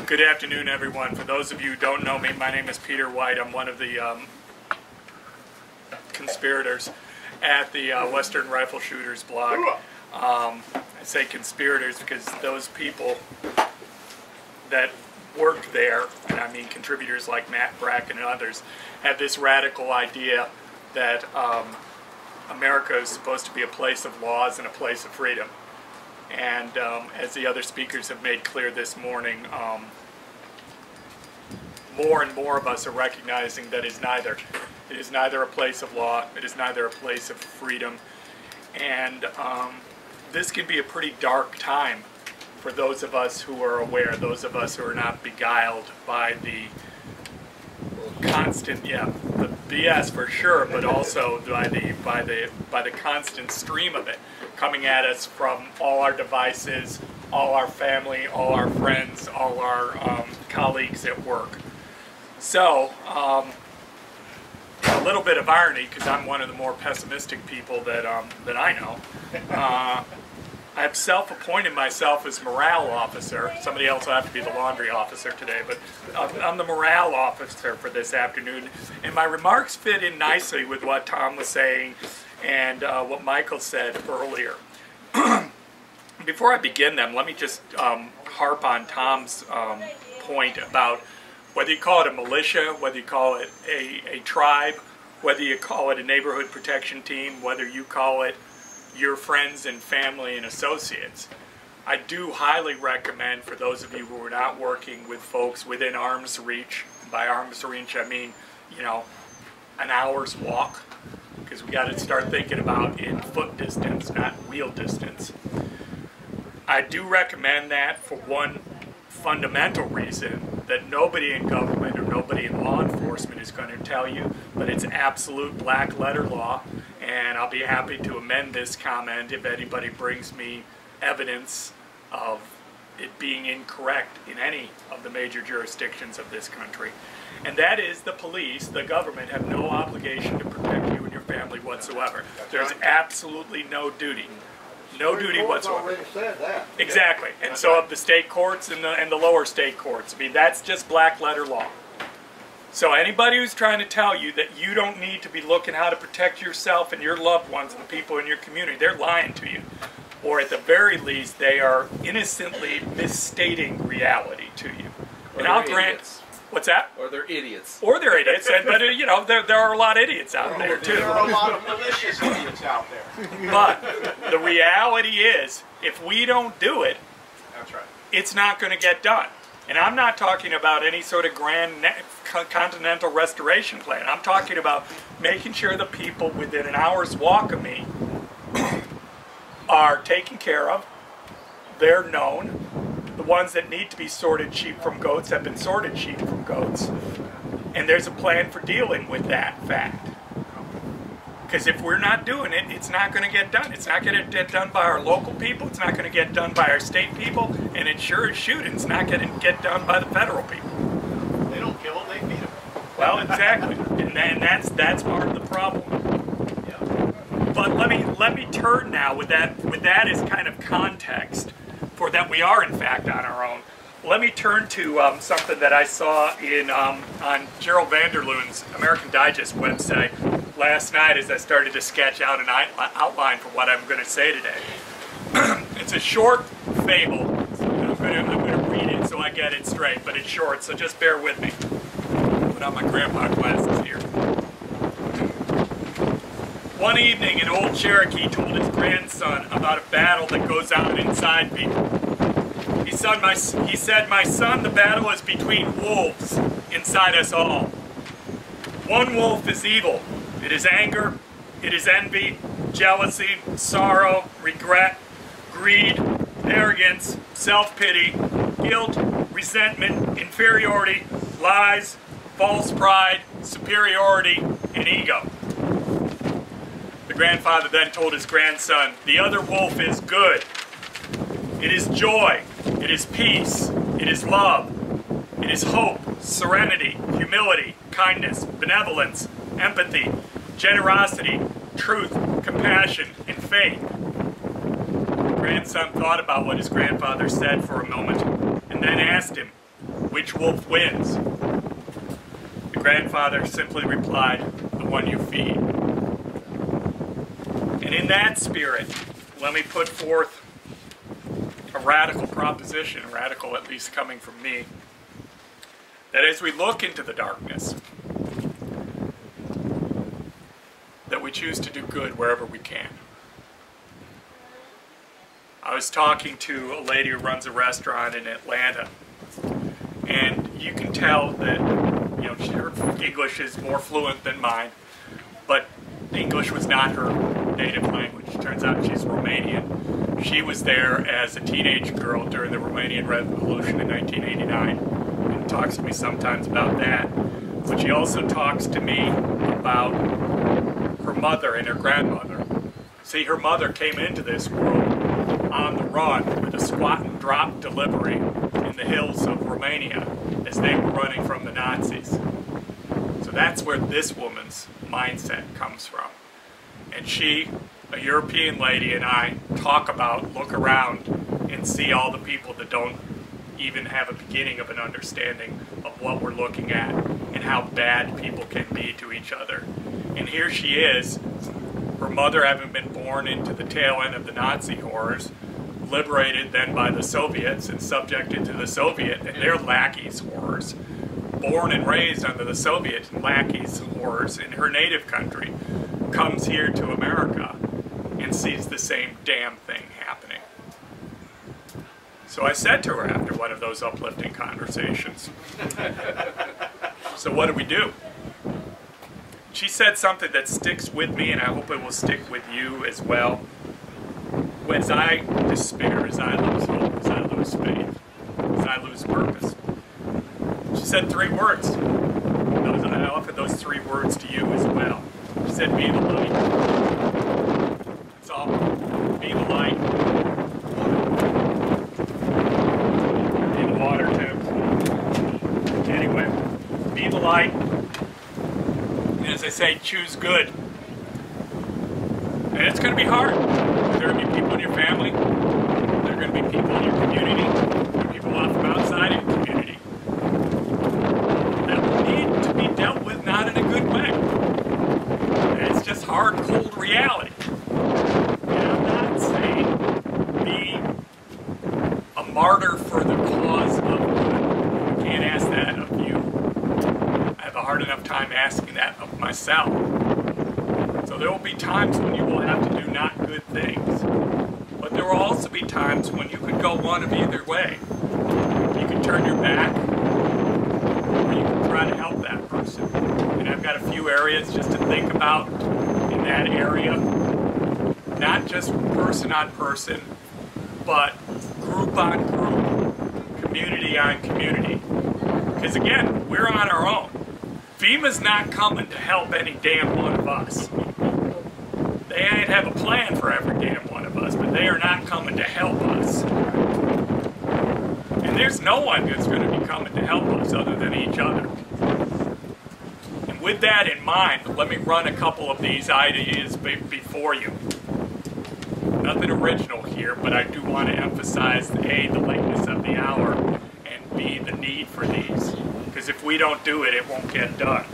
Good afternoon, everyone. For those of you who don't know me, my name is Peter White. I'm one of the conspirators at the Western Rifle Shooters blog. I say conspirators because those people that work there, and I mean contributors like Matt Bracken and others, have this radical idea that America is supposed to be a place of laws and a place of freedom. And as the other speakers have made clear this morning, more and more of us are recognizing that it's neither. It is neither a place of law, it is neither a place of freedom. And this can be a pretty dark time for those of us who are aware, those of us who are not beguiled by the constant, the BS for sure, but also by the constant stream of it coming at us from all our devices, all our family, all our friends, all our colleagues at work. So, a little bit of irony, because I'm one of the more pessimistic people that I know. I've self-appointed myself as morale officer. Somebody else will have to be the laundry officer today, but I'm the morale officer for this afternoon. And my remarks fit in nicely with what Tom was saying and what Michael said earlier. Before I begin them, let me just harp on Tom's point about whether you call it a militia, whether you call it a tribe, whether you call it a neighborhood protection team, whether you call it your friends and family and associates. I do highly recommend, for those of you who are not working with folks within arm's reach, by arm's reach I mean, you know, an hour's walk, because we got to start thinking about in foot distance, not wheel distance. I do recommend that for one fundamental reason that nobody in government or nobody in law enforcement is going to tell you, but it's absolute black letter law. And I'll be happy to amend this comment if anybody brings me evidence of it being incorrect in any of the major jurisdictions of this country. And that is the police, the government, have no obligation to protect you and your family whatsoever. There's absolutely no duty. No duty whatsoever. Already said that. Exactly. And so have the state courts and the lower state courts. I mean, that's just black letter law. So anybody who's trying to tell you that you don't need to be looking how to protect yourself and your loved ones and the people in your community, they're lying to you. Or at the very least, they are innocently misstating reality to you. And I'll grant... What's that? Or they're idiots. Or they're idiots, but you know, there are a lot of idiots out there too. There are a lot of malicious idiots out there. But the reality is, if we don't do it, That's right. it's not going to get done. And I'm not talking about any sort of grand continental restoration plan. I'm talking about making sure the people within an hour's walk of me are taken care of. They're known. The ones that need to be sorted sheep from goats have been sorted sheep from goats. And there's a plan for dealing with that fact. Because if we're not doing it, it's not going to get done. It's not going to get done by our local people. It's not going to get done by our state people. And it sure as shooting, it's not going to get done by the federal people. They don't kill them, they feed them. Well, exactly. And that's part of the problem. Yeah. But let me turn now with that as kind of context for that we are in fact on our own. Let me turn to something that I saw in on Gerald Vanderloon's American Digest website last night as I started to sketch out an outline for what I'm going to say today. It's a short fable. So I'm going to read it so I get it straight, but it's short, so just bear with me. Put on my grandpa glasses here. One evening, an old Cherokee told his grandson about a battle that goes on inside people. He said, "My son, the battle is between wolves inside us all. One wolf is evil. It is anger, it is envy, jealousy, sorrow, regret, greed, arrogance, self-pity, guilt, resentment, inferiority, lies, false pride, superiority, and ego." The grandfather then told his grandson, "The other wolf is good. It is joy, it is peace, it is love, it is hope, serenity, humility, kindness, benevolence, empathy, generosity, truth, compassion, and faith." The grandson thought about what his grandfather said for a moment, and then asked him, Which wolf wins? The grandfather simply replied, the one you feed. And in that spirit, let me put forth a radical proposition, radical at least coming from me, that as we look into the darkness, that we choose to do good wherever we can. I was talking to a lady who runs a restaurant in Atlanta, and you can tell that, you know, her English is more fluent than mine, but English was not her native language. It turns out she's Romanian. She was there as a teenage girl during the Romanian Revolution in 1989, and talks to me sometimes about that. But she also talks to me about her mother and her grandmother. See, her mother came into this world on the run with a squat and drop delivery in the hills of Romania as they were running from the Nazis. So that's where this woman's mindset comes from. And she, a European lady, and I talk about, look around and see all the people that don't even have a beginning of an understanding of what we're looking at and how bad people can be to each other. And here she is, her mother having been born into the tail end of the Nazi horrors, liberated then by the Soviets and subjected to the Soviet and their lackeys' horrors, born and raised under the Soviet lackeys' horrors in her native country, comes here to America and sees the same damn thing happening. So I said to her after one of those uplifting conversations, so what do we do? She said something that sticks with me, and I hope it will stick with you as well. As I despair, as I lose hope, as I lose faith, as I lose purpose. She said 3 words. I offer those 3 words to you as well. She said, be the light. That's all. Be the light. Be the water, too. Anyway, be the light. And as I say, choose good. And it's going to be hard. There are going to be people in your family. There are going to be people in your community. There are people off from outside your community that will need to be dealt with not in a good way. And it's just hard, cold reality. And I'm not saying be a martyr for the cause of good. I can't ask that of you. I have a hard enough time asking that of myself. So there will be times when you will have to do not good things. But there will also be times when you could go one of either way. You can turn your back, or you can try to help that person. And I've got a few areas just to think about in that area. Not just person on person, but group on group, community on community. Because again, we're on our own. FEMA's not coming to help any damn one of us. They ain't have a plan for every damn one of us, but they are not coming to help us. And there's no one that's going to be coming to help us other than each other. And with that in mind, let me run a couple of these ideas before you. Nothing original here, but I do want to emphasize A, the lateness of the hour, and B, the need for these. Because if we don't do it, it won't get done.